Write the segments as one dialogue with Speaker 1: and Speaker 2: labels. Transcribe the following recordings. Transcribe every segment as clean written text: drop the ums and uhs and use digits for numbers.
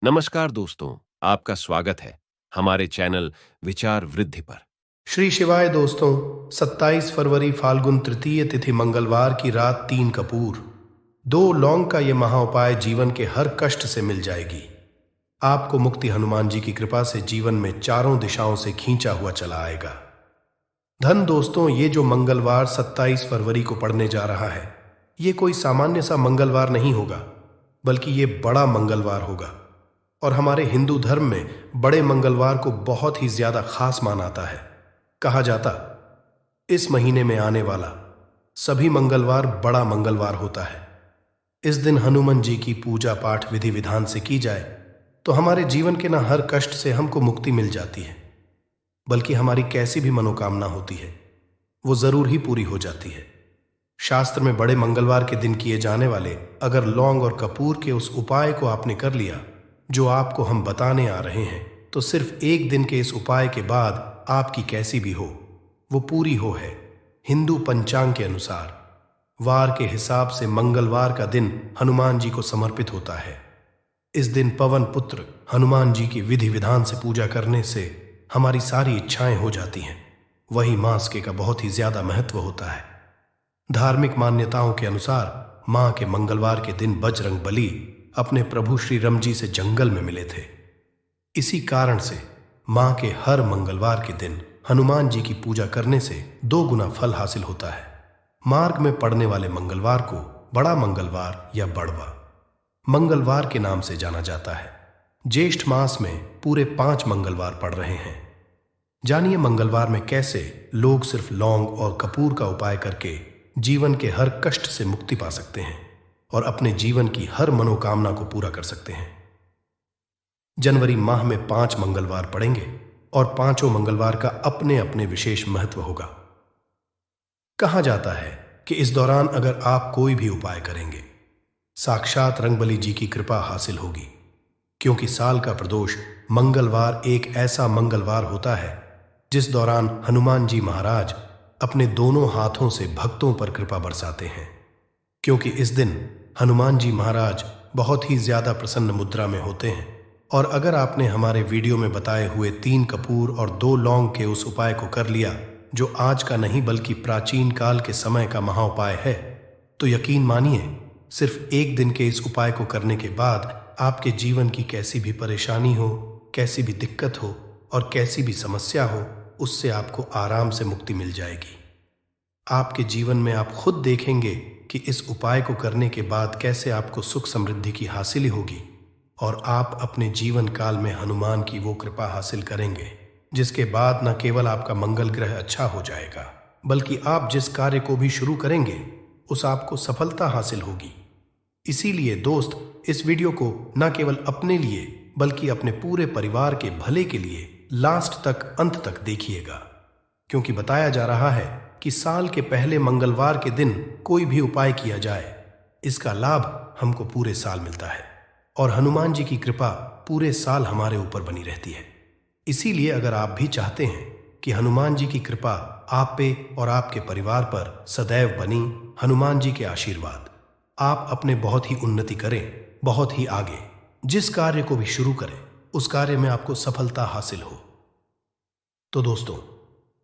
Speaker 1: नमस्कार दोस्तों, आपका स्वागत है हमारे चैनल विचार वृद्धि पर।
Speaker 2: श्री शिवाय दोस्तों। 27 फरवरी फाल्गुन तृतीय तिथि मंगलवार की रात 3 कपूर 2 लौंग का ये महा उपाय जीवन के हर कष्ट से मिल जाएगी। आपको मुक्ति हनुमान जी की कृपा से जीवन में चारों दिशाओं से खींचा हुआ चला आएगा। धन दोस्तों, ये जो मंगलवार 27 फरवरी को पड़ने जा रहा है, ये कोई सामान्य सा मंगलवार नहीं होगा, बल्कि ये बड़ा मंगलवार होगा। और हमारे हिंदू धर्म में बड़े मंगलवार को बहुत ही ज्यादा खास माना जाता है। कहा जाता, इस महीने में आने वाला सभी मंगलवार बड़ा मंगलवार होता है। इस दिन हनुमान जी की पूजा पाठ विधि विधान से की जाए तो हमारे जीवन के न हर कष्ट से हमको मुक्ति मिल जाती है, बल्कि हमारी कैसी भी मनोकामना होती है वो जरूर ही पूरी हो जाती है। शास्त्र में बड़े मंगलवार के दिन किए जाने वाले अगर लौंग और कपूर के उस उपाय को आपने कर लिया जो आपको हम बताने आ रहे हैं, तो सिर्फ एक दिन के इस उपाय के बाद आपकी कैसी भी हो वो पूरी हो है। हिंदू पंचांग के अनुसार वार के हिसाब से मंगलवार का दिन हनुमान जी को समर्पित होता है। इस दिन पवन पुत्र हनुमान जी की विधि विधान से पूजा करने से हमारी सारी इच्छाएं हो जाती हैं। वही मास के का बहुत ही ज्यादा महत्व होता है। धार्मिक मान्यताओं के अनुसार मां के मंगलवार के दिन बजरंग बली अपने प्रभु श्री राम जी से जंगल में मिले थे। इसी कारण से मां के हर मंगलवार के दिन हनुमान जी की पूजा करने से 2 गुना फल हासिल होता है। मार्ग में पड़ने वाले मंगलवार को बड़ा मंगलवार या बड़वा मंगलवार के नाम से जाना जाता है। ज्येष्ठ मास में पूरे 5 मंगलवार पड़ रहे हैं। जानिए मंगलवार में कैसे लोग सिर्फ लौंग और कपूर का उपाय करके जीवन के हर कष्ट से मुक्ति पा सकते हैं और अपने जीवन की हर मनोकामना को पूरा कर सकते हैं। जनवरी माह में 5 मंगलवार पड़ेंगे और 5 मंगलवार का अपने अपने विशेष महत्व होगा। कहा जाता है कि इस दौरान अगर आप कोई भी उपाय करेंगे, साक्षात रंगबली जी की कृपा हासिल होगी, क्योंकि साल का प्रदोष मंगलवार एक ऐसा मंगलवार होता है जिस दौरान हनुमान जी महाराज अपने दोनों हाथों से भक्तों पर कृपा बरसाते हैं। क्योंकि इस दिन हनुमान जी महाराज बहुत ही ज्यादा प्रसन्न मुद्रा में होते हैं। और अगर आपने हमारे वीडियो में बताए हुए 3 कपूर और 2 लौंग के उस उपाय को कर लिया, जो आज का नहीं बल्कि प्राचीन काल के समय का महा उपाय है, तो यकीन मानिए सिर्फ एक दिन के इस उपाय को करने के बाद आपके जीवन की कैसी भी परेशानी हो, कैसी भी दिक्कत हो और कैसी भी समस्या हो, उससे आपको आराम से मुक्ति मिल जाएगी। आपके जीवन में आप खुद देखेंगे कि इस उपाय को करने के बाद कैसे आपको सुख समृद्धि की हासिल होगी और आप अपने जीवन काल में हनुमान की वो कृपा हासिल करेंगे, जिसके बाद न केवल आपका मंगल ग्रह अच्छा हो जाएगा, बल्कि आप जिस कार्य को भी शुरू करेंगे उस आपको सफलता हासिल होगी। इसीलिए दोस्त, इस वीडियो को न केवल अपने लिए बल्कि अपने पूरे परिवार के भले के लिए लास्ट तक, अंत तक देखिएगा, क्योंकि बताया जा रहा है कि साल के पहले मंगलवार के दिन कोई भी उपाय किया जाए, इसका लाभ हमको पूरे साल मिलता है और हनुमान जी की कृपा पूरे साल हमारे ऊपर बनी रहती है। इसीलिए अगर आप भी चाहते हैं कि हनुमान जी की कृपा आप पे और आपके परिवार पर सदैव बनी, हनुमान जी के आशीर्वाद, आप अपने बहुत ही उन्नति करें, बहुत ही आगे जिस कार्य को भी शुरू करें उस कार्य में आपको सफलता हासिल हो, तो दोस्तों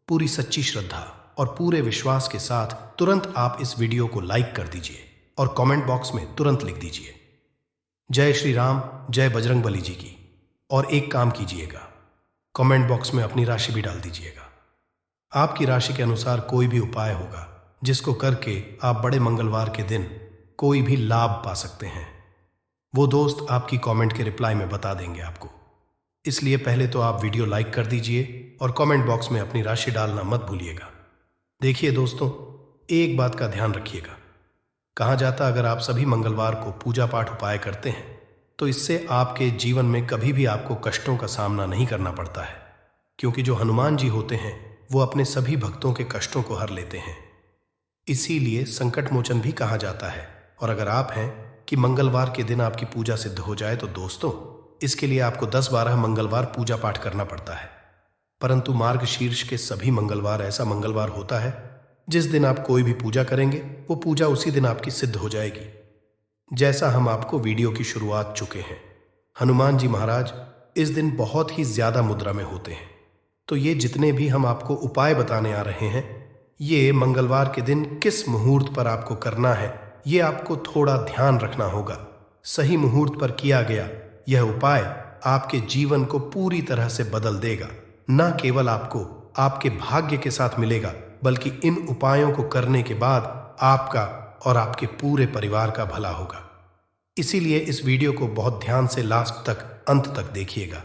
Speaker 2: पूरी सच्ची श्रद्धा और पूरे विश्वास के साथ तुरंत आप इस वीडियो को लाइक कर दीजिए और कमेंट बॉक्स में तुरंत लिख दीजिए जय श्री राम, जय बजरंगबली जी की। और एक काम कीजिएगा, कमेंट बॉक्स में अपनी राशि भी डाल दीजिएगा। आपकी राशि के अनुसार कोई भी उपाय होगा जिसको करके आप बड़े मंगलवार के दिन कोई भी लाभ पा सकते हैं, वो दोस्त आपकी कमेंट के रिप्लाई में बता देंगे आपको। इसलिए पहले तो आप वीडियो लाइक कर दीजिए और कमेंट बॉक्स में अपनी राशि डालना मत भूलिएगा। देखिए दोस्तों, एक बात का ध्यान रखिएगा, कहा जाता अगर आप सभी मंगलवार को पूजा पाठ उपाय करते हैं तो इससे आपके जीवन में कभी भी आपको कष्टों का सामना नहीं करना पड़ता है, क्योंकि जो हनुमान जी होते हैं वो अपने सभी भक्तों के कष्टों को हर लेते हैं। इसीलिए संकट मोचन भी कहा जाता है। और अगर आप हैं कि मंगलवार के दिन आपकी पूजा सिद्ध हो जाए, तो दोस्तों इसके लिए आपको 10-12 मंगलवार पूजा पाठ करना पड़ता है। परंतु मार्गशीर्ष के सभी मंगलवार ऐसा मंगलवार होता है जिस दिन आप कोई भी पूजा करेंगे वो पूजा उसी दिन आपकी सिद्ध हो जाएगी, जैसा हम आपको वीडियो की शुरुआत चुके हैं। हनुमान जी महाराज इस दिन बहुत ही ज्यादा मुद्रा में होते हैं। तो ये जितने भी हम आपको उपाय बताने आ रहे हैं, ये मंगलवार के दिन किस मुहूर्त पर आपको करना है, ये आपको थोड़ा ध्यान रखना होगा। सही मुहूर्त पर किया गया यह उपाय आपके जीवन को पूरी तरह से बदल देगा। न केवल आपको आपके भाग्य के साथ मिलेगा, बल्कि इन उपायों को करने के बाद आपका और आपके पूरे परिवार का भला होगा। इसीलिए इस वीडियो को बहुत ध्यान से लास्ट तक, अंत तक देखिएगा।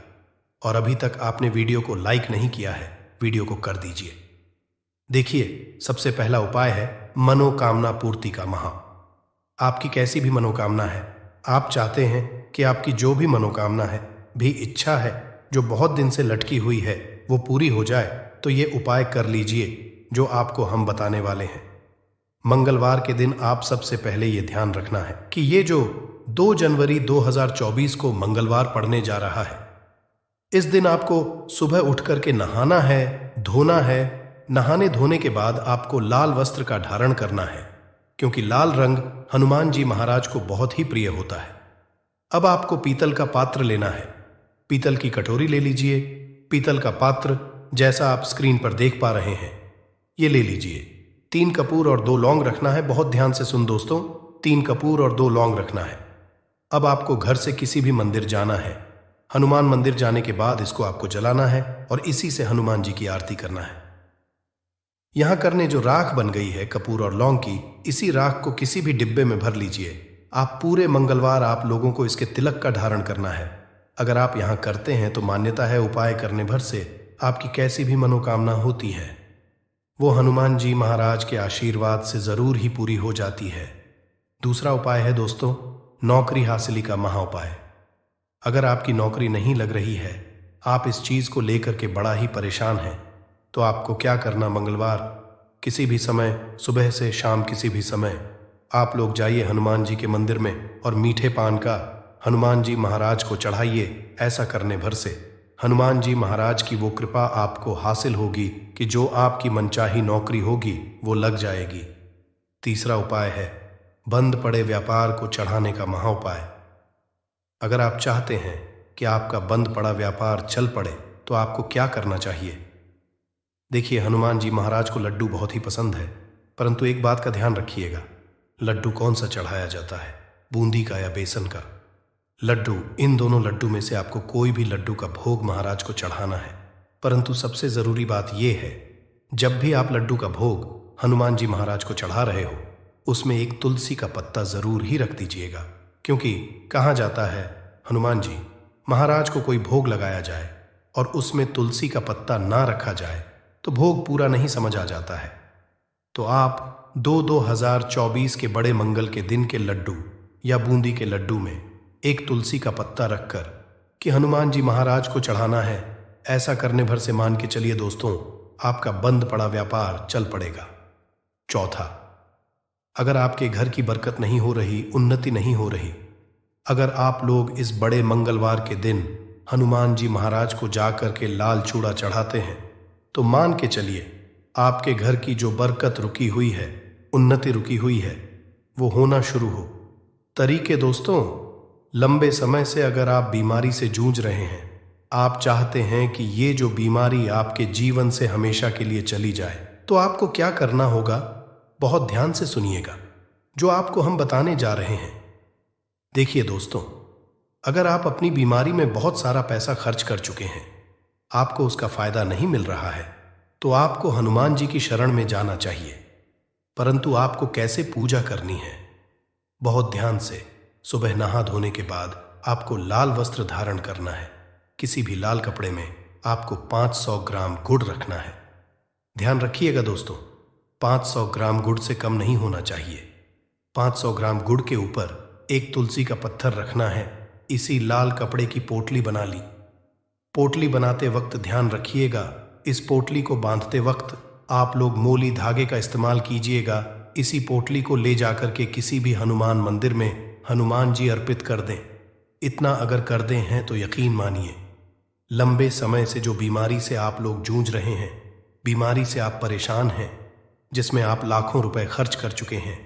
Speaker 2: और अभी तक आपने वीडियो को लाइक नहीं किया है, वीडियो को कर दीजिए। देखिए, सबसे पहला उपाय है मनोकामना पूर्ति का महा। आपकी कैसी भी मनोकामना है, आप चाहते हैं कि आपकी जो भी मनोकामना है, भी इच्छा है जो बहुत दिन से लटकी हुई है, वो पूरी हो जाए, तो ये उपाय कर लीजिए जो आपको हम बताने वाले हैं। मंगलवार के दिन आप सबसे पहले ये ध्यान रखना है कि ये जो 2 जनवरी 2024 को मंगलवार पड़ने जा रहा है, इस दिन आपको सुबह उठ करके नहाना है, धोना है। नहाने धोने के बाद आपको लाल वस्त्र का धारण करना है, क्योंकि लाल रंग हनुमान जी महाराज को बहुत ही प्रिय होता है। अब आपको पीतल का पात्र लेना है। पीतल की कटोरी ले लीजिए। पीतल का पात्र जैसा आप स्क्रीन पर देख पा रहे हैं, ये ले लीजिए। 3 कपूर और 2 लौंग रखना है। बहुत ध्यान से सुन दोस्तों, 3 कपूर और 2 लौंग रखना है। अब आपको घर से किसी भी मंदिर जाना है। हनुमान मंदिर जाने के बाद इसको आपको जलाना है और इसी से हनुमान जी की आरती करना है। यहां करने जो राख बन गई है कपूर और लौंग की, इसी राख को किसी भी डिब्बे में भर लीजिए। आप पूरे मंगलवार आप लोगों को इसके तिलक का धारण करना है। अगर आप यहां करते हैं तो मान्यता है उपाय करने भर से आपकी कैसी भी मनोकामना होती है, वो हनुमान जी महाराज के आशीर्वाद से जरूर ही पूरी हो जाती है। दूसरा उपाय है दोस्तों, नौकरी हासिली का महा उपाय। अगर आपकी नौकरी नहीं लग रही है, आप इस चीज को लेकर के बड़ा ही परेशान हैं, तो आपको क्या करना, मंगलवार किसी भी समय, सुबह से शाम किसी भी समय, आप लोग जाइए हनुमान जी के मंदिर में और मीठे पान का हनुमान जी महाराज को चढ़ाइए। ऐसा करने भर से हनुमान जी महाराज की वो कृपा आपको हासिल होगी कि जो आपकी मनचाही नौकरी होगी वो लग जाएगी। तीसरा उपाय है बंद पड़े व्यापार को चढ़ाने का महा उपाय। अगर आप चाहते हैं कि आपका बंद पड़ा व्यापार चल पड़े, तो आपको क्या करना चाहिए। देखिए, हनुमान जी महाराज को लड्डू बहुत ही पसंद है, परंतु एक बात का ध्यान रखिएगा, लड्डू कौन सा चढ़ाया जाता है, बूंदी का या बेसन का लड्डू। इन दोनों लड्डू में से आपको कोई भी लड्डू का भोग महाराज को चढ़ाना है। परंतु सबसे जरूरी बात यह है, जब भी आप लड्डू का भोग हनुमान जी महाराज को चढ़ा रहे हो, उसमें एक तुलसी का पत्ता जरूर ही रख दीजिएगा। क्योंकि कहा जाता है हनुमान जी महाराज को कोई भोग लगाया जाए और उसमें तुलसी का पत्ता ना रखा जाए तो भोग पूरा नहीं समझ आ जाता है। तो आप 2024 के बड़े मंगल के दिन के लड्डू या बूंदी के लड्डू में एक तुलसी का पत्ता रखकर कि हनुमान जी महाराज को चढ़ाना है, ऐसा करने भर से मान के चलिए दोस्तों, आपका बंद पड़ा व्यापार चल पड़ेगा। चौथा, अगर आपके घर की बरकत नहीं हो रही, उन्नति नहीं हो रही, अगर आप लोग इस बड़े मंगलवार के दिन हनुमान जी महाराज को जाकर के लाल चूड़ा चढ़ाते हैं, तो मान के चलिए आपके घर की जो बरकत रुकी हुई है, उन्नति रुकी हुई है, वो होना शुरू हो। तरीके दोस्तों, लंबे समय से अगर आप बीमारी से जूझ रहे हैं, आप चाहते हैं कि ये जो बीमारी आपके जीवन से हमेशा के लिए चली जाए, तो आपको क्या करना होगा, बहुत ध्यान से सुनिएगा जो आपको हम बताने जा रहे हैं। देखिए दोस्तों, अगर आप अपनी बीमारी में बहुत सारा पैसा खर्च कर चुके हैं, आपको उसका फायदा नहीं मिल रहा है, तो आपको हनुमान जी की शरण में जाना चाहिए। परंतु आपको कैसे पूजा करनी है, बहुत ध्यान से सुबह नहा धोने के बाद आपको लाल वस्त्र धारण करना है। किसी भी लाल कपड़े में आपको 500 ग्राम गुड़ रखना है। ध्यान रखिएगा दोस्तों, 500 ग्राम गुड़ से कम नहीं होना चाहिए। 500 ग्राम गुड़ के ऊपर एक तुलसी का पत्थर रखना है। इसी लाल कपड़े की पोटली बना ली। पोटली बनाते वक्त ध्यान रखिएगा, इस पोटली को बांधते वक्त आप लोग मोली धागे का इस्तेमाल कीजिएगा। इसी पोटली को ले जाकर के किसी भी हनुमान मंदिर में हनुमान जी अर्पित कर दें। इतना अगर कर दें हैं तो यकीन मानिए, लंबे समय से जो बीमारी से आप लोग जूझ रहे हैं, बीमारी से आप परेशान हैं, जिसमें आप लाखों रुपए खर्च कर चुके हैं,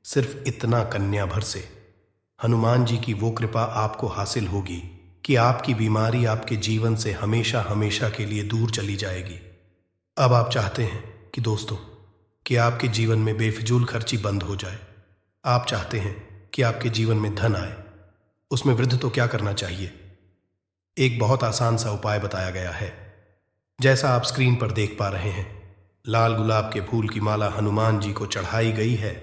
Speaker 2: सिर्फ इतना कन्या भर से हनुमान जी की वो कृपा आपको हासिल होगी कि आपकी बीमारी आपके जीवन से हमेशा हमेशा के लिए दूर चली जाएगी। अब आप चाहते हैं कि दोस्तों कि आपके जीवन में बेफिजूल खर्ची बंद हो जाए। आप चाहते हैं कि आपके जीवन में धन आए। उसमें वृद्धि तो क्या करना चाहिए? एक बहुत आसान सा उपाय बताया गया है। जैसा आप स्क्रीन पर देख पा रहे हैं, लाल गुलाब के फूल की माला हनुमान जी को चढ़ाई गई है।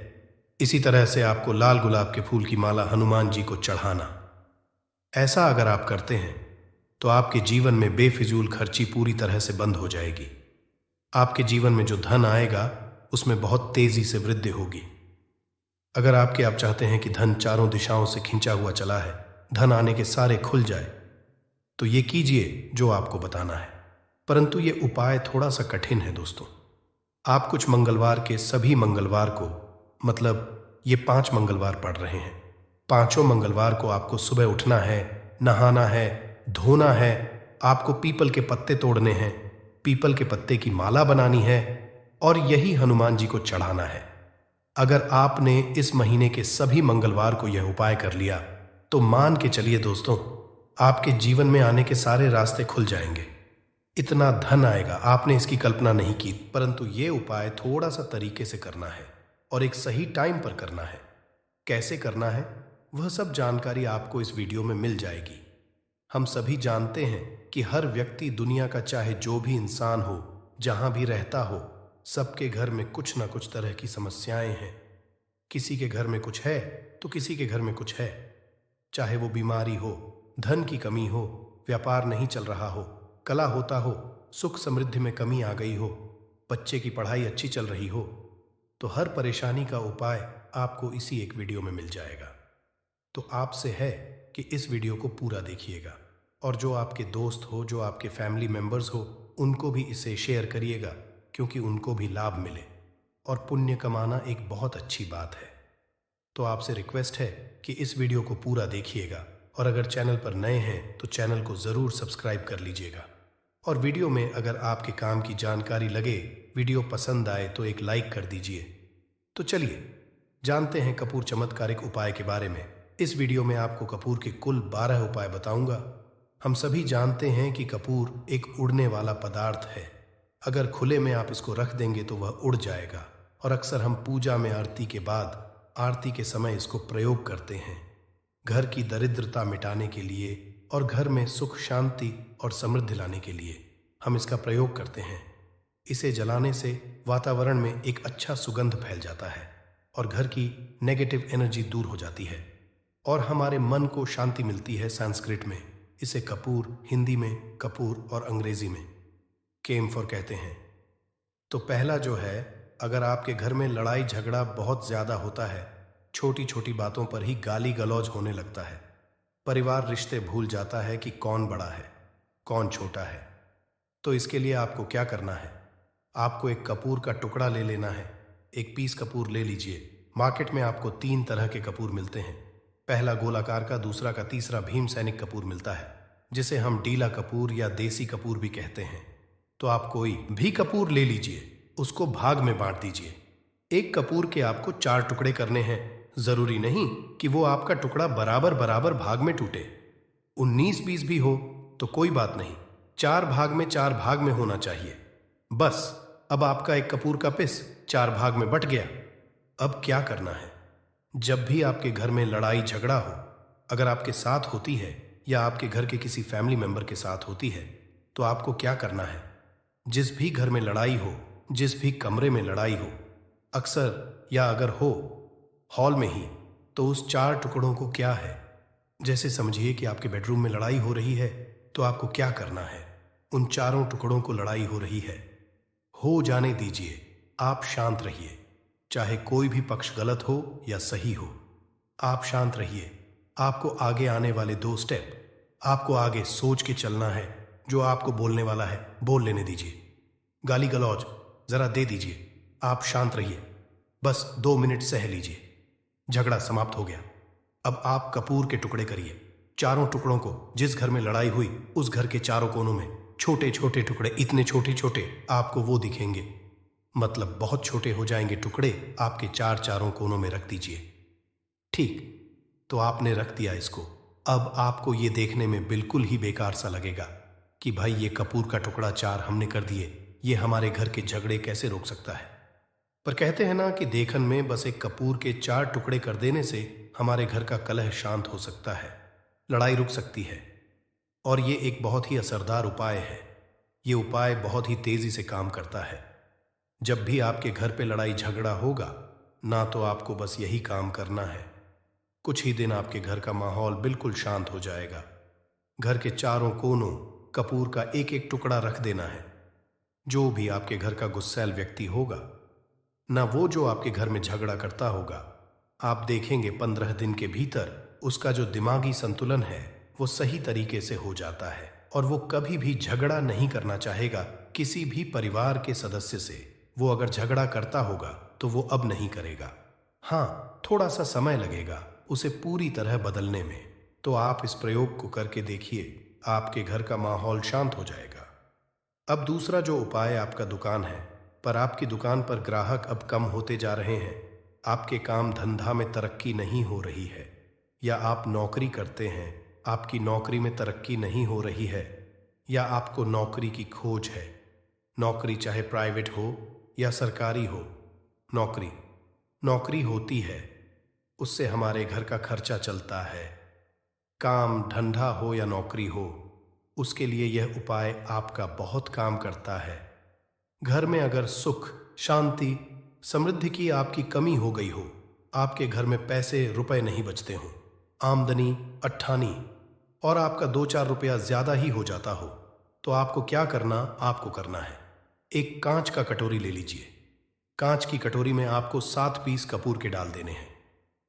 Speaker 2: इसी तरह से आपको लाल गुलाब के फूल की माला हनुमान जी को चढ़ाना। ऐसा अगर आप करते हैं तो आपके जीवन में बेफिजूल खर्ची पूरी तरह से बंद हो जाएगी। आपके जीवन में जो धन आएगा उसमें बहुत तेजी से वृद्धि होगी। अगर आप चाहते हैं कि धन चारों दिशाओं से खींचा हुआ चला है, धन आने के सारे खुल जाए, तो ये कीजिए जो आपको बताना है। परंतु ये उपाय थोड़ा सा कठिन है दोस्तों। आप कुछ मंगलवार के सभी मंगलवार को, मतलब ये 5 मंगलवार पड़ रहे हैं, 5 मंगलवार को आपको सुबह उठना है, नहाना है, धोना है, आपको पीपल के पत्ते तोड़ने हैं, पीपल के पत्ते की माला बनानी है और यही हनुमान जी को चढ़ाना है। अगर आपने इस महीने के सभी मंगलवार को यह उपाय कर लिया तो मान के चलिए दोस्तों, आपके जीवन में आने के सारे रास्ते खुल जाएंगे। इतना धन आएगा, आपने इसकी कल्पना नहीं की। परंतु ये उपाय थोड़ा सा तरीके से करना है और एक सही टाइम पर करना है। कैसे करना है वह सब जानकारी आपको इस वीडियो में मिल जाएगी। हम सभी जानते हैं कि हर व्यक्ति, दुनिया का चाहे जो भी इंसान हो, जहां भी रहता हो, सबके घर में कुछ ना कुछ तरह की समस्याएं हैं। किसी के घर में कुछ है तो किसी के घर में कुछ है। चाहे वो बीमारी हो, धन की कमी हो, व्यापार नहीं चल रहा हो, कला होता हो, सुख समृद्धि में कमी आ गई हो, बच्चे की पढ़ाई अच्छी चल रही हो, तो हर परेशानी का उपाय आपको इसी एक वीडियो में मिल जाएगा। तो आपसे है कि इस वीडियो को पूरा देखिएगा और जो आपके दोस्त हो, जो आपके फैमिली मेंबर्स हो, उनको भी इसे शेयर करिएगा, क्योंकि उनको भी लाभ मिले। और पुण्य कमाना एक बहुत अच्छी बात है। तो आपसे रिक्वेस्ट है कि इस वीडियो को पूरा देखिएगा और अगर चैनल पर नए हैं तो चैनल को ज़रूर सब्सक्राइब कर लीजिएगा। और वीडियो में अगर आपके काम की जानकारी लगे, वीडियो पसंद आए तो एक लाइक कर दीजिए। तो चलिए जानते हैं कपूर चमत्कारिक उपाय के बारे में। इस वीडियो में आपको कपूर के कुल 12 उपाय बताऊंगा। हम सभी जानते हैं कि कपूर एक उड़ने वाला पदार्थ है। अगर खुले में आप इसको रख देंगे तो वह उड़ जाएगा और अक्सर हम पूजा में आरती के बाद, आरती के समय इसको प्रयोग करते हैं, घर की दरिद्रता मिटाने के लिए और घर में सुख शांति और समृद्धि लाने के लिए हम इसका प्रयोग करते हैं। इसे जलाने से वातावरण में एक अच्छा सुगंध फैल जाता है और घर की नेगेटिव एनर्जी दूर हो जाती है और हमारे मन को शांति मिलती है। संस्कृत में इसे कपूर, हिंदी में कपूर और अंग्रेजी में केम्फर कहते हैं। तो पहला जो है, अगर आपके घर में लड़ाई झगड़ा बहुत ज़्यादा होता है, छोटी छोटी बातों पर ही गाली गलौज होने लगता है, परिवार रिश्ते भूल जाता है कि कौन बड़ा है कौन छोटा है, तो इसके लिए आपको क्या करना है? आपको एक कपूर का टुकड़ा ले लेना है। एक पीस कपूर ले लीजिए। मार्केट में आपको 3 तरह के कपूर मिलते हैं। पहला गोलाकार का, दूसरा का, तीसरा भीम सैनिक कपूर मिलता है, जिसे हम डीला कपूर या देसी कपूर भी कहते हैं। तो आप कोई भी कपूर ले लीजिए, उसको भाग में बांट दीजिए। एक कपूर के आपको 4 टुकड़े करने हैं। जरूरी नहीं कि वो आपका टुकड़ा बराबर बराबर भाग में टूटे। 19-20 भी हो तो कोई बात नहीं, 4 भाग में 4 भाग में होना चाहिए। बस अब आपका एक कपूर का पिस 4 भाग में बट गया। अब क्या करना है? जब भी आपके घर में लड़ाई झगड़ा हो, अगर आपके साथ होती है या आपके घर के किसी फैमिली मेंबर के साथ होती है, तो आपको क्या करना है? जिस भी घर में लड़ाई हो, जिस भी कमरे में लड़ाई हो, अक्सर या अगर हो हॉल में ही, तो उस 4 टुकड़ों को क्या है, जैसे समझिए कि आपके बेडरूम में लड़ाई हो रही है, तो आपको क्या करना है? उन 4 टुकड़ों को लड़ाई हो रही है, हो जाने दीजिए। आप शांत रहिए, चाहे कोई भी पक्ष गलत हो या सही हो, आप शांत रहिए। आपको आगे आने वाले 2 स्टेप आपको आगे सोच के चलना है। जो आपको बोलने वाला है बोल लेने दीजिए, गाली गलौज जरा दे दीजिए। आप शांत रहिए, बस 2 मिनट सह लीजिए। झगड़ा समाप्त हो गया। अब आप कपूर के टुकड़े करिए। 4 टुकड़ों को, जिस घर में लड़ाई हुई उस घर के 4 कोनों में छोटे छोटे टुकड़े, इतने छोटे छोटे आपको वो दिखेंगे, मतलब बहुत छोटे हो जाएंगे टुकड़े, आपके 4 चारों कोनों में रख दीजिए। ठीक, तो आपने रख दिया इसको अब आपको ये देखने में बिल्कुल ही बेकार सा लगेगा कि भाई ये कपूर का टुकड़ा 4 हमने कर दिए, ये हमारे घर के झगड़े कैसे रोक सकता है। पर कहते हैं ना कि देखन में बस एक कपूर के 4 टुकड़े कर देने से हमारे घर का कलह शांत हो सकता है, लड़ाई रुक सकती है। और ये एक बहुत ही असरदार उपाय है। ये उपाय बहुत ही तेजी से काम करता है। जब भी आपके घर पे लड़ाई झगड़ा होगा ना, तो आपको बस यही काम करना है। कुछ ही दिन आपके घर का माहौल बिल्कुल शांत हो जाएगा। घर के चारों कोनों कपूर का एक एक टुकड़ा रख देना है। जो भी आपके घर का गुस्सैल व्यक्ति होगा ना, वो जो आपके घर में झगड़ा करता होगा, आप देखेंगे 15 दिन के भीतर उसका जो दिमागी संतुलन है वो सही तरीके से हो जाता है और वो कभी भी झगड़ा नहीं करना चाहेगा किसी भी परिवार के सदस्य से। वो अगर झगड़ा करता होगा तो वो अब नहीं करेगा। हाँ, थोड़ा सा समय लगेगा उसे पूरी तरह बदलने में। तो आप इस प्रयोग को करके देखिए, आपके घर का माहौल शांत हो जाएगा। अब दूसरा जो उपाय आपका दुकान है, पर आपकी दुकान पर ग्राहक अब कम होते जा रहे हैं, आपके काम धंधा में तरक्की नहीं हो रही है, या आप नौकरी करते हैं, आपकी नौकरी में तरक्की नहीं हो रही है, या आपको नौकरी की खोज है। नौकरी चाहे प्राइवेट हो या सरकारी हो, नौकरी होती है, उससे हमारे घर का खर्चा चलता है। काम धंधा हो या नौकरी हो, उसके लिए यह उपाय आपका बहुत काम करता है। घर में अगर सुख शांति समृद्धि की आपकी कमी हो गई हो, आपके घर में पैसे रुपए नहीं बचते हो, आमदनी अट्ठानी और आपका 2-4 रुपया ज्यादा ही हो जाता हो, तो आपको क्या करना, आपको करना है एक कांच का कटोरी ले लीजिए। कांच की कटोरी में आपको 7 पीस कपूर के डाल देने हैं।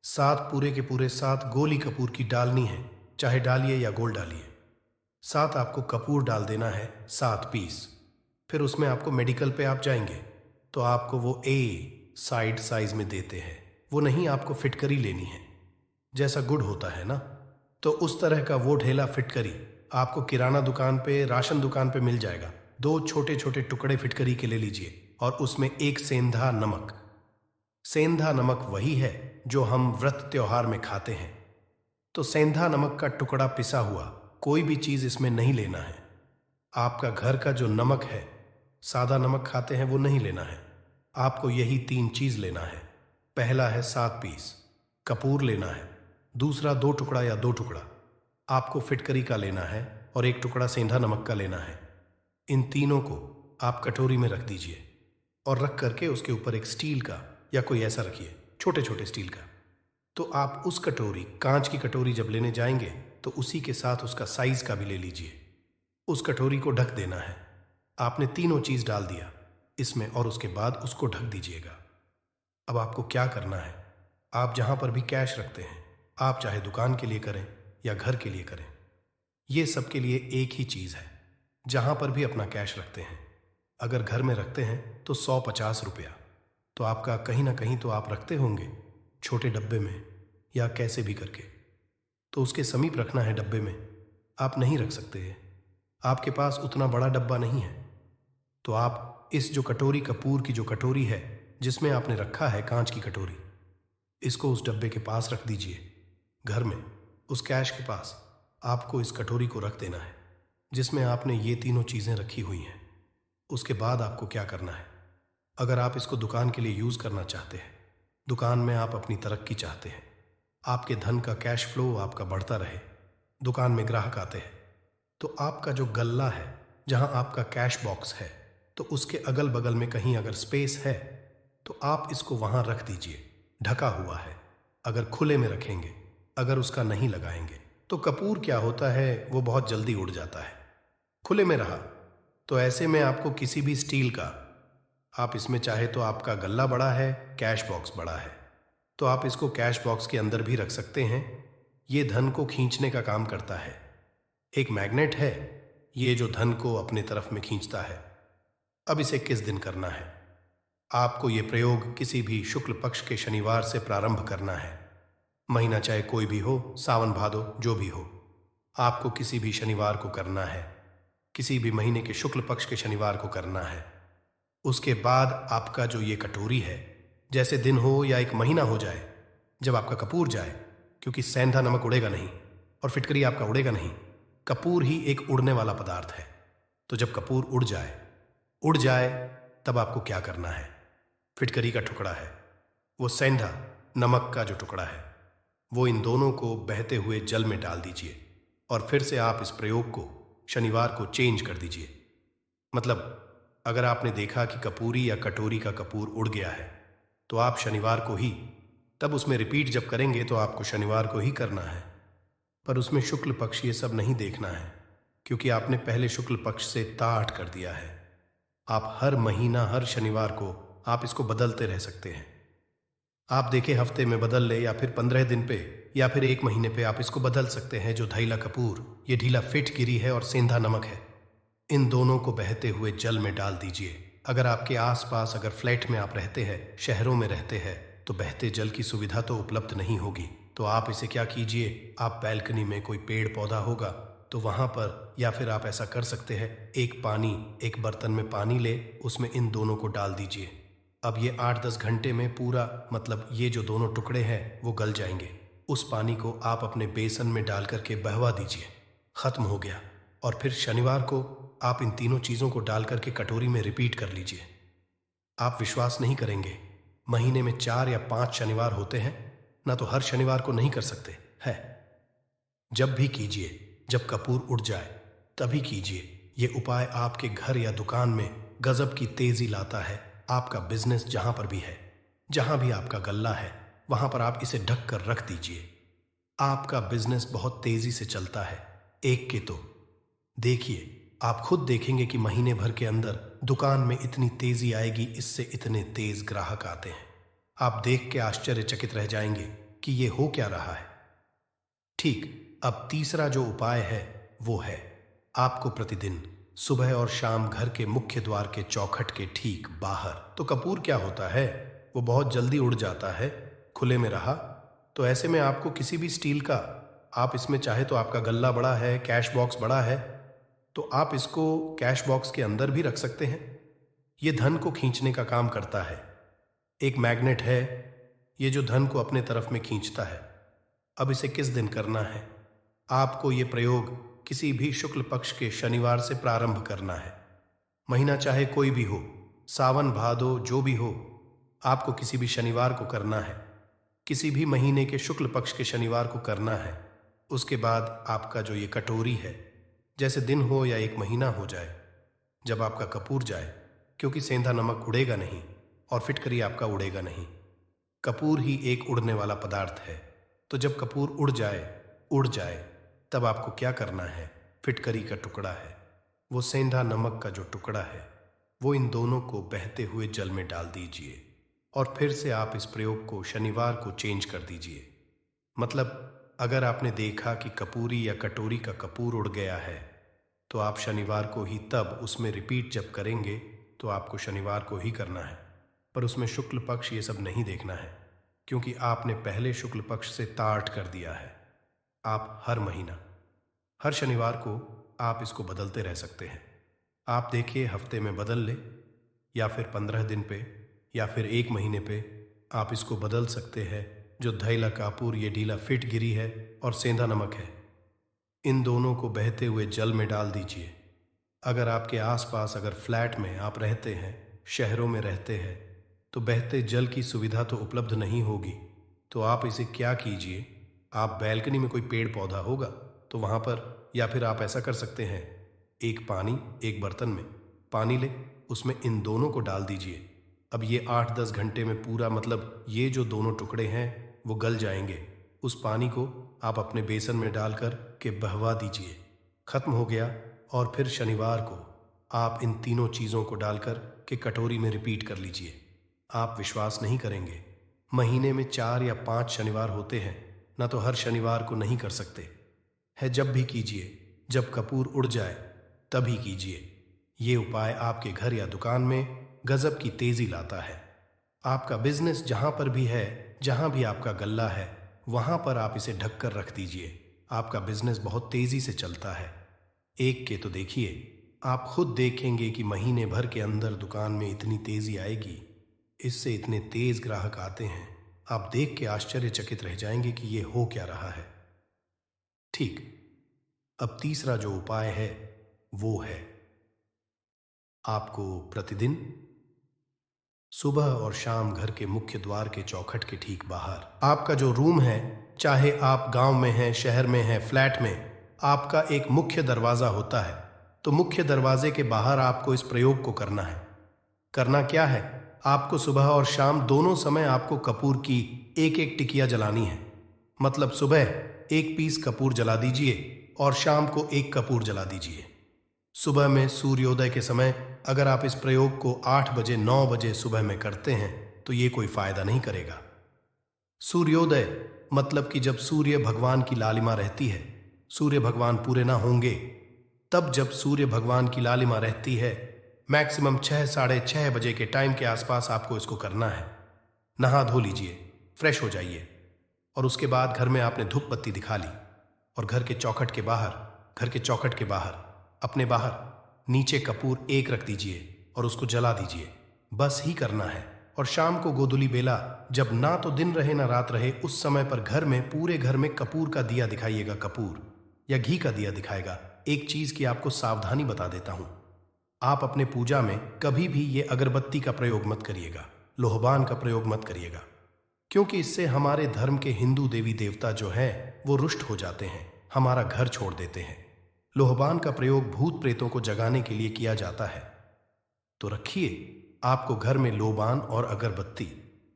Speaker 2: 7 पूरे के पूरे 7 गोली कपूर की डालनी है, चाहे डालिए या गोल डालिए। 7 आपको कपूर डाल देना है, 7 पीस। फिर उसमें आपको मेडिकल पे आप जाएंगे तो आपको वो ए साइड साइज में देते हैं, वो नहीं, आपको फिटकरी लेनी है। जैसा गुड़ होता है ना, तो उस तरह का वो ढेला फिटकरी आपको किराना दुकान पे, राशन दुकान पे मिल जाएगा। 2 छोटे छोटे टुकड़े फिटकरी के ले लीजिए और उसमें 1 सेंधा नमक। सेंधा नमक वही है जो हम व्रत त्योहार में खाते हैं। तो सेंधा नमक का टुकड़ा पिसा हुआ, कोई भी चीज इसमें नहीं लेना है। आपका घर का जो नमक है, सादा नमक खाते हैं, वो नहीं लेना है। आपको यही 3 चीज लेना है। पहला है 7 पीस कपूर लेना है, दूसरा 2 टुकड़ा या 2 टुकड़ा आपको फिटकरी का लेना है, और 1 टुकड़ा सेंधा नमक का लेना है। इन तीनों को आप कटोरी में रख दीजिए और रख करके उसके ऊपर एक स्टील का या कोई ऐसा रखिए, छोटे छोटे स्टील का। तो आप उस कटोरी, कांच की कटोरी जब लेने जाएंगे तो उसी के साथ उसका साइज का भी ले लीजिए। उस कटोरी को ढक देना है। आपने तीनों चीज डाल दिया इसमें और उसके बाद उसको ढक दीजिएगा। अब आपको क्या करना है, आप जहां पर भी कैश रखते हैं, आप चाहे दुकान के लिए करें या घर के लिए करें, ये सबके लिए एक ही चीज है। जहां पर भी अपना कैश रखते हैं, अगर घर में रखते हैं तो 150 रुपया तो आपका कहीं ना कहीं तो आप रखते होंगे, छोटे डब्बे में या कैसे भी करके, तो उसके समीप रखना है डब्बे में। आप नहीं रख सकते हैं, आपके पास उतना बड़ा डब्बा नहीं है, तो आप इस जो कटोरी कपूर की जो कटोरी है जिसमें आपने रखा है कांच की कटोरी, इसको उस डब्बे के पास रख दीजिए। घर में उस कैश के पास आपको इस कटोरी को रख देना है जिसमें आपने ये तीनों चीजें रखी हुई हैं। उसके बाद आपको क्या करना है, अगर आप इसको दुकान के लिए यूज करना चाहते हैं, दुकान में आप अपनी तरक्की चाहते हैं, आपके धन का कैश फ्लो आपका बढ़ता रहे, दुकान में ग्राहक आते हैं, तो आपका जो गल्ला है जहां आपका कैश बॉक्स है, तो उसके अगल बगल में कहीं अगर स्पेस है तो आप इसको वहां रख दीजिए। ढका हुआ है, अगर खुले में रखेंगे, अगर उसका नहीं लगाएंगे तो कपूर क्या होता है, वो बहुत जल्दी उड़ जाता है। खुले में रहा तो ऐसे में आपको किसी भी स्टील का, आप इसमें चाहे तो आपका गल्ला बड़ा है, कैश बॉक्स बड़ा है, तो आप इसको कैश बॉक्स के अंदर भी रख सकते हैं। ये धन को खींचने का काम करता है। एक मैग्नेट है ये जो धन को अपने तरफ में खींचता है। अब इसे किस दिन करना है, आपको ये प्रयोग किसी भी शुक्ल पक्ष के शनिवार से प्रारंभ करना है। महीना चाहे कोई भी हो, सावन भादो जो भी हो, आपको किसी भी शनिवार को करना है, किसी भी महीने के शुक्ल पक्ष के शनिवार को करना है। उसके बाद आपका जो ये कटोरी है, जैसे दिन हो या एक महीना हो जाए, जब आपका कपूर जाए, क्योंकि सेंधा नमक उड़ेगा नहीं, और फिटकरी आपका उड़ेगा नहीं। कपूर ही एक उड़ने वाला पदार्थ है। तो जब कपूर उड़ जाए तब आपको क्या करना है? फिटकरी का टुकड़ा है, वो सेंधा नमक का जो टुकड़ा है, वो इन दोनों को बहते हुए जल में डाल दीजिए और फिर से आप इस प्रयोग को शनिवार को चेंज कर दीजिए। मतलब अगर आपने देखा कि कपूरी या कटोरी का कपूर उड़ गया है तो आप शनिवार को ही, तब उसमें रिपीट जब करेंगे तो आपको शनिवार को ही करना है। पर उसमें शुक्ल पक्ष ये सब नहीं देखना है, क्योंकि आपने पहले शुक्ल पक्ष से ताठ कर दिया है। आप हर महीना हर शनिवार को आप इसको बदलते रह सकते हैं। आप देखें हफ्ते में बदल ले या फिर 15 दिन पे या फिर 1 महीने पे आप इसको बदल सकते हैं। जो धैला कपूर, ये ढीला फिटगिरी है और सेंधा नमक है। इन दोनों को बहते हुए जल में डाल दीजिए। अगर आपके आसपास, अगर फ्लैट में आप रहते हैं, शहरों में रहते हैं, तो बहते जल की सुविधा तो उपलब्ध नहीं होगी। तो आप इसे क्या कीजिए, आप बैल्कनी में कोई पेड़ पौधा होगा तो वहां पर, या फिर आप ऐसा कर सकते हैं, एक बर्तन में पानी ले, उसमें इन दोनों को डाल दीजिए। अब ये 8-10 घंटे में पूरा, मतलब ये जो दोनों टुकड़े हैं वो गल जाएंगे। उस पानी को आप अपने बेसन में डाल करके बहवा दीजिए। खत्म हो गया। और फिर शनिवार को आप इन तीनों चीजों को डाल करके कटोरी में रिपीट कर लीजिए। आप विश्वास नहीं करेंगे, महीने में 4 या 5 शनिवार होते हैं ना, तो हर शनिवार को नहीं कर सकते है। जब भी कीजिए, जब कपूर उड़ जाए तभी कीजिए। ये उपाय आपके घर या दुकान में गजब की तेजी लाता है। आपका बिजनेस जहां पर भी है, जहां भी आपका गल्ला है, वहां पर आप इसे ढक कर रख दीजिए। आपका बिजनेस बहुत तेजी से चलता है। एक के तो देखिए, आप खुद देखेंगे कि महीने भर के अंदर दुकान में इतनी तेजी आएगी, इससे इतने तेज ग्राहक आते हैं। आप देख के आश्चर्यचकित रह जाएंगे कि ये हो क्या रहा है। ठीक, अब तीसरा जो उपाय है वो है, आपको प्रतिदिन सुबह और शाम घर के मुख्य द्वार के चौखट के ठीक बाहर, तो कपूर क्या होता है, वो बहुत जल्दी उड़ जाता है। खुले में रहा तो ऐसे में आपको किसी भी स्टील का, आप इसमें चाहे तो आपका गल्ला बड़ा है, कैश बॉक्स बड़ा है, तो आप इसको कैश बॉक्स के अंदर भी रख सकते हैं। ये धन को खींचने का काम करता है। एक मैग्नेट है ये जो धन को अपने तरफ में खींचता है। अब इसे किस दिन करना है? आपको ये प्रयोग किसी भी शुक्ल पक्ष के शनिवार से प्रारंभ करना है। महीना चाहे कोई भी हो, सावन भादो जो भी हो, आपको किसी भी शनिवार को करना है। किसी भी महीने के शुक्ल पक्ष के शनिवार को करना है। उसके बाद आपका जो ये कटोरी है, जैसे दिन हो या 1 महीना हो जाए, जब आपका कपूर जाए, क्योंकि सेंधा नमक उड़ेगा नहीं और फिटकरी आपका उड़ेगा नहीं। कपूर ही एक उड़ने वाला पदार्थ है। तो जब कपूर उड़ जाए तब आपको क्या करना है? फिटकरी का टुकड़ा है, वो सेंधा नमक का जो टुकड़ा है, वो इन दोनों को बहते हुए जल में डाल दीजिए और फिर से आप इस प्रयोग को शनिवार को चेंज कर दीजिए। मतलब अगर आपने देखा कि कपूरी या कटोरी का कपूर उड़ गया है तो आप शनिवार को ही, तब उसमें रिपीट जब करेंगे तो आपको शनिवार को ही करना है। पर उसमें शुक्ल पक्ष ये सब नहीं देखना है, क्योंकि आपने पहले शुक्ल पक्ष से ताठ कर दिया है। आप हर महीना हर शनिवार को आप इसको बदलते रह सकते हैं। आप देखिए हफ्ते में बदल ले या फिर 15 दिन पे या फिर 1 महीने पे आप इसको बदल सकते हैं। जो धैला कापूर, ये ढीला फिट गिरी है और सेंधा नमक है, इन दोनों को बहते हुए जल में डाल दीजिए। अगर आपके आसपास, अगर फ्लैट में आप रहते हैं, शहरों में रहते हैं, तो बहते जल की सुविधा तो उपलब्ध नहीं होगी। तो आप इसे क्या कीजिए, आप बैल्कनी में कोई पेड़ पौधा होगा तो वहां पर, या फिर आप ऐसा कर सकते हैं, एक बर्तन में पानी ले, उसमें इन दोनों को डाल दीजिए। अब ये 8-10 घंटे में पूरा, मतलब ये जो दोनों टुकड़े हैं वो गल जाएंगे। उस पानी को आप अपने बेसन में डालकर के बहवा दीजिए। खत्म हो गया। और फिर शनिवार को आप इन तीनों चीजों को डालकर के कटोरी में रिपीट कर लीजिए। आप विश्वास नहीं करेंगे, महीने में 4 या 5 शनिवार होते हैं ना, तो हर शनिवार को नहीं कर सकते है। जब भी कीजिए, जब कपूर उड़ जाए तभी कीजिए। ये उपाय आपके घर या दुकान में गजब की तेजी लाता है। आपका बिजनेस जहां पर भी है, जहां भी आपका गल्ला है, वहां पर आप इसे ढक कर रख दीजिए। आपका बिजनेस बहुत तेजी से चलता है। एक के तो देखिए, आप खुद देखेंगे कि महीने भर के अंदर दुकान में इतनी तेजी आएगी, इससे इतने तेज ग्राहक आते हैं। आप देख के आश्चर्यचकित रह जाएंगे कि ये हो क्या रहा है। ठीक। अब तीसरा जो उपाय है वो है आपको प्रतिदिन सुबह और शाम घर के मुख्य द्वार के चौखट के ठीक बाहर, आपका जो रूम है, चाहे आप गांव में हैं, शहर में हैं, फ्लैट में, आपका एक मुख्य दरवाजा होता है। तो मुख्य दरवाजे के बाहर आपको इस प्रयोग को करना है। करना क्या है? आपको सुबह और शाम दोनों समय आपको कपूर की एक एक टिकिया जलानी है। मतलब सुबह एक पीस कपूर जला दीजिए और शाम को एक कपूर जला दीजिए। सुबह में सूर्योदय के समय अगर आप इस प्रयोग को 8 बजे 9 बजे सुबह में करते हैं तो ये कोई फायदा नहीं करेगा। सूर्योदय मतलब कि जब सूर्य भगवान की लालिमा रहती है, सूर्य भगवान पूरे ना होंगे, तब जब सूर्य भगवान की लालिमा रहती है, मैक्सिमम 6 साढ़े 6 बजे के टाइम के आसपास आपको इसको करना है। नहा धो लीजिए, फ्रेश हो जाइए और उसके बाद घर में आपने धूप बत्ती दिखा ली और घर के चौखट के बाहर अपने बाहर नीचे कपूर एक रख दीजिए और उसको जला दीजिए। बस ही करना है। और शाम को गोधूली बेला, जब ना तो दिन रहे ना रात रहे, उस समय पर घर में पूरे घर में कपूर का दिया दिखाइएगा, कपूर या घी का दिया दिखाएगा। एक चीज की आपको सावधानी बता देता हूं, आप अपने पूजा में कभी भी ये अगरबत्ती का प्रयोग मत करिएगा, लोहबान का प्रयोग मत करिएगा, क्योंकि इससे हमारे धर्म के हिंदू देवी देवता जो हैं वो रुष्ट हो जाते हैं, हमारा घर छोड़ देते हैं। लोहबान का प्रयोग भूत प्रेतों को जगाने के लिए किया जाता है। तो रखिए, आपको घर में लोबान और अगरबत्ती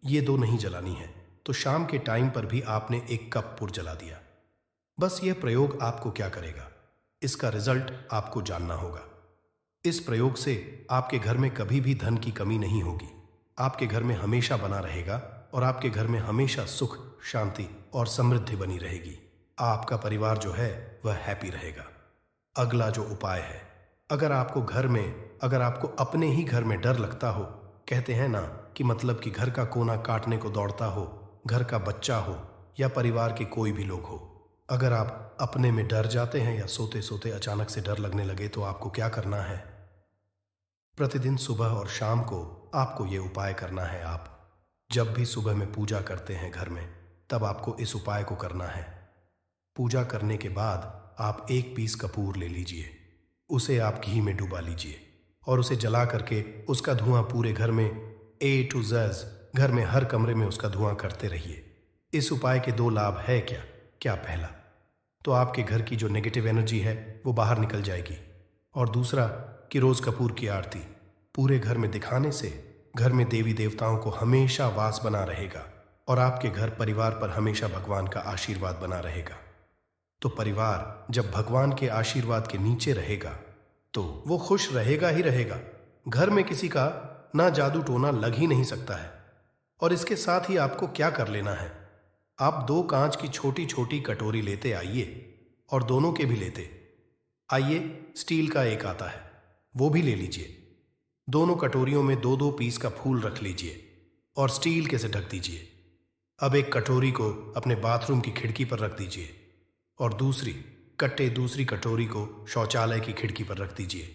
Speaker 2: ये दो नहीं जलानी है। तो शाम के टाइम पर भी आपने एक कपूर जला दिया। बस यह प्रयोग आपको क्या करेगा, इसका रिजल्ट आपको जानना होगा। इस प्रयोग से आपके घर में कभी भी धन की कमी नहीं होगी, आपके घर में हमेशा बना रहेगा और आपके घर में हमेशा सुख, शांति और समृद्धि बनी रहेगी। आपका परिवार जो है वह हैप्पी रहेगा। अगला जो उपाय है, अगर आपको अपने ही घर में डर लगता हो, कहते हैं ना कि मतलब कि घर का कोना काटने को दौड़ता हो, घर का बच्चा हो या परिवार के कोई भी लोग हो, अगर आप अपने में डर जाते हैं या सोते सोते अचानक से डर लगने लगे, तो आपको क्या करना है? प्रतिदिन सुबह और शाम को आपको ये उपाय करना है। आप जब भी सुबह में पूजा करते हैं घर में, तब आपको इस उपाय को करना है। पूजा करने के बाद आप एक पीस कपूर ले लीजिए, उसे आप घी में डुबा लीजिए और उसे जला करके उसका धुआं पूरे घर में A to Z, घर में हर कमरे में उसका धुआं करते रहिए। इस उपाय के 2 लाभ है क्या? पहला तो आपके घर की जो नेगेटिव एनर्जी है वो बाहर निकल जाएगी, और दूसरा कि रोज कपूर की आरती पूरे घर में दिखाने से घर में देवी देवताओं को हमेशा वास बना रहेगा और आपके घर परिवार पर हमेशा भगवान का आशीर्वाद बना रहेगा। तो परिवार जब भगवान के आशीर्वाद के नीचे रहेगा तो वो खुश रहेगा ही रहेगा। घर में किसी का ना जादू टोना लग ही नहीं सकता है। और इसके साथ ही आपको क्या कर लेना है, आप 2 कांच की छोटी छोटी कटोरी लेते आइए और दोनों के भी लेते आइए। स्टील का एक आता है, वो भी ले लीजिए। दोनों कटोरियों में 2-2 पीस का फूल रख लीजिए और स्टील के से ढक दीजिए। अब एक कटोरी को अपने बाथरूम की खिड़की पर रख दीजिए और दूसरी कटोरी को शौचालय की खिड़की पर रख दीजिए।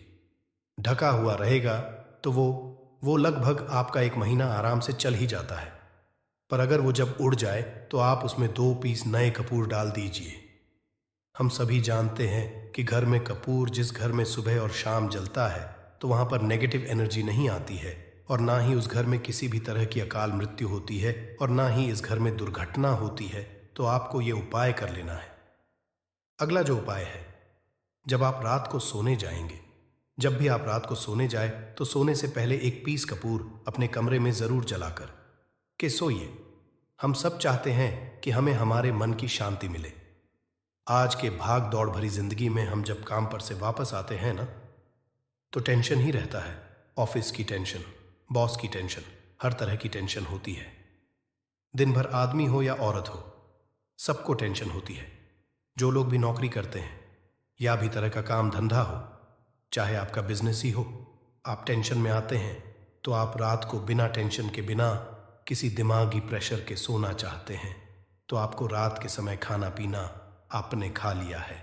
Speaker 2: ढका हुआ रहेगा तो वो लगभग आपका 1 महीना आराम से चल ही जाता है। पर अगर वो जब उड़ जाए तो आप उसमें 2 पीस नए कपूर डाल दीजिए। हम सभी जानते हैं कि घर में कपूर जिस घर में सुबह और शाम जलता है तो वहां पर नेगेटिव एनर्जी नहीं आती है और ना ही उस घर में किसी भी तरह की अकाल मृत्यु होती है और ना ही इस घर में दुर्घटना होती है। तो आपको ये उपाय कर लेना है। अगला जो उपाय है, जब भी आप रात को सोने जाए तो सोने से पहले 1 पीस कपूर अपने कमरे में जरूर जलाकर के सोइए। हम सब चाहते हैं कि हमें हमारे मन की शांति मिले। आज के भाग दौड़ भरी जिंदगी में हम जब काम पर से वापस आते हैं ना, तो टेंशन ही रहता है। ऑफिस की टेंशन, बॉस की टेंशन, हर तरह की टेंशन होती है। दिन भर आदमी हो या औरत हो, सबको टेंशन होती है। जो लोग भी नौकरी करते हैं या भी तरह का काम धंधा हो, चाहे आपका बिजनेस ही हो, आप टेंशन में आते हैं तो आप रात को बिना टेंशन के, बिना किसी दिमागी प्रेशर के सोना चाहते हैं। तो आपको रात के समय खाना पीना आपने खा लिया है।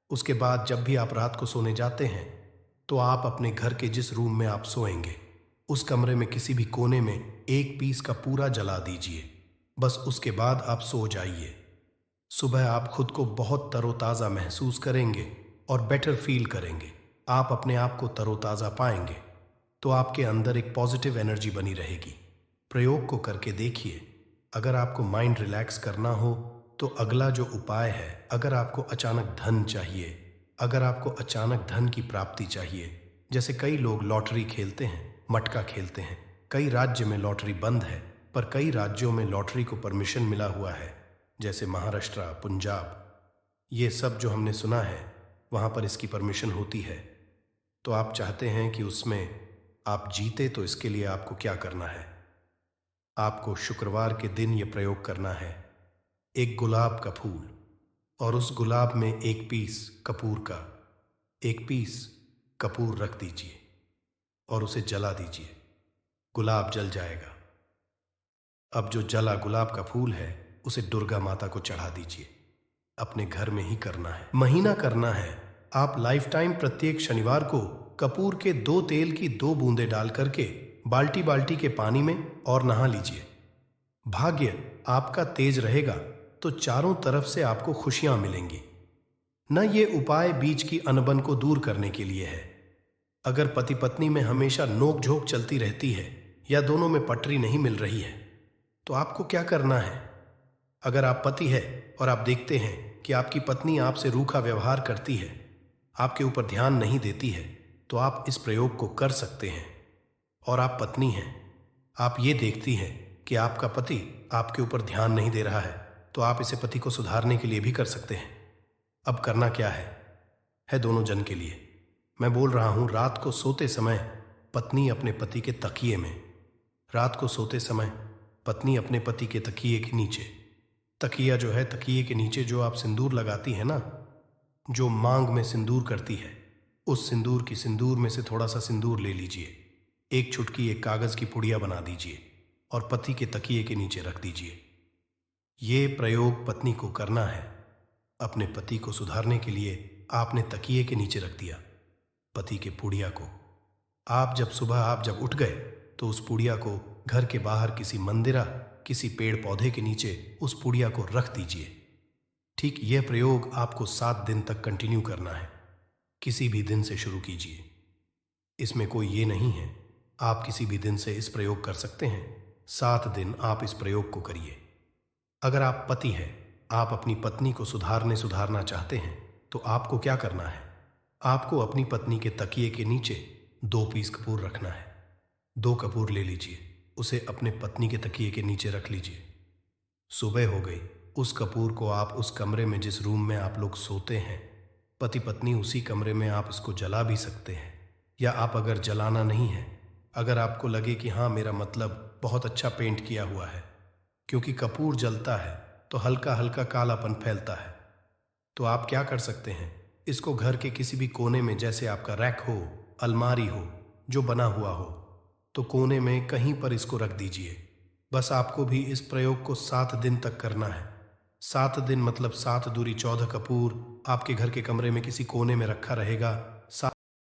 Speaker 2: उसके बाद जब भी आप रात को सोने जाते हैं तो आप अपने घर के जिस रूम में आप सोएंगे उस कमरे में किसी भी कोने में 1 पीस का पूरा जला दीजिए। बस उसके बाद आप सो जाइए। सुबह आप खुद को बहुत तरोताज़ा महसूस करेंगे और बेटर फील करेंगे। आप अपने आप को तरोताज़ा पाएंगे तो आपके अंदर एक पॉजिटिव एनर्जी बनी रहेगी। प्रयोग को करके देखिए। अगर आपको माइंड रिलैक्स करना हो तो अगला जो उपाय है, अगर आपको अचानक धन चाहिए, अगर आपको अचानक धन की प्राप्ति चाहिए, जैसे कई लोग लॉटरी खेलते हैं, मटका खेलते हैं। कई राज्य में लॉटरी बंद है, पर कई राज्यों में लॉटरी को परमिशन मिला हुआ है, जैसे महाराष्ट्र, पंजाब। ये सब जो हमने सुना है, वहाँ पर इसकी परमिशन होती है। तो आप चाहते हैं कि उसमें आप जीते, तो इसके लिए आपको क्या करना है? आपको शुक्रवार के दिन ये प्रयोग करना है। एक गुलाब का फूल और उस गुलाब में एक पीस कपूर का, एक पीस कपूर रख दीजिए और उसे जला दीजिए। गुलाब जल जाएगा। अब जो जला गुलाब का फूल है उसे दुर्गा माता को चढ़ा दीजिए। अपने घर में ही करना है, महीना करना है। आप लाइफ टाइम प्रत्येक शनिवार को कपूर के 2 तेल की 2 बूंदें डाल करके बाल्टी बाल्टी के पानी में और नहा लीजिए। भाग्य आपका तेज रहेगा तो चारों तरफ से आपको खुशियां मिलेंगी। न ये उपाय बीच की अनबन को दूर करने के लिए है। अगर पति पत्नी में हमेशा नोक झोंक चलती रहती है या दोनों में पटरी नहीं मिल रही है, तो आपको क्या करना है? अगर आप पति है और आप देखते हैं कि आपकी पत्नी आपसे रूखा व्यवहार करती है, आपके ऊपर ध्यान नहीं देती है, तो आप इस प्रयोग को कर सकते हैं। और आप पत्नी हैं, आप ये देखती हैं कि आपका पति आपके ऊपर ध्यान नहीं दे रहा है, तो आप इसे पति को सुधारने के लिए भी कर सकते हैं। अब करना क्या है दोनों जन के लिए। मैं बोल रहा हूं, रात को सोते समय पत्नी अपने पति के तकिए में, रात को सोते समय पत्नी अपने पति के तकिए के नीचे, तकिया जो है, तकिए के नीचे जो आप सिंदूर लगाती है ना, जो मांग में सिंदूर करती है, उस सिंदूर में से थोड़ा सा सिंदूर ले लीजिए। एक चुटकी एक कागज की पुड़िया बना दीजिए और पति के तकिए के नीचे रख दीजिए। ये प्रयोग पत्नी को करना है। अपने पति को सुधारने के लिए आपने तकिए के नीचे रख दिया पति के पुड़िया को। आप जब उठ गए तो उस पुड़िया को घर के बाहर किसी मंदिरा, किसी पेड़ पौधे के नीचे उस पुड़िया को रख दीजिए। ठीक यह प्रयोग आपको 7 दिन तक कंटिन्यू करना है। किसी भी दिन से शुरू कीजिए। इसमें कोई ये नहीं है, आप किसी भी दिन से इस प्रयोग कर सकते हैं। 7 दिन आप इस प्रयोग को करिए। अगर आप पति हैं, आप अपनी पत्नी को सुधारना चाहते हैं, तो आपको क्या करना है? आपको अपनी पत्नी के तकिए के नीचे 2 पीस कपूर रखना है। 2 कपूर ले लीजिए, उसे अपने पत्नी के तकिए के नीचे रख लीजिए। सुबह हो गई, उस कपूर को आप उस कमरे में, जिस रूम में आप लोग सोते हैं, पति पत्नी, उसी कमरे में आप इसको जला भी सकते हैं। या आप अगर जलाना नहीं है, अगर आपको लगे कि हाँ, मेरा मतलब बहुत अच्छा पेंट किया हुआ है, क्योंकि कपूर जलता है तो हल्का हल्का कालापन फैलता है, तो आप क्या कर सकते हैं, इसको घर के किसी भी कोने में, जैसे आपका रैक हो, अलमारी हो जो बना हुआ हो, तो कोने में कहीं पर इसको रख दीजिए। बस आपको भी इस प्रयोग को 7 दिन तक करना है। 7 दिन मतलब 7 दूरी 14 कपूर आपके घर के कमरे में किसी कोने में रखा रहेगा।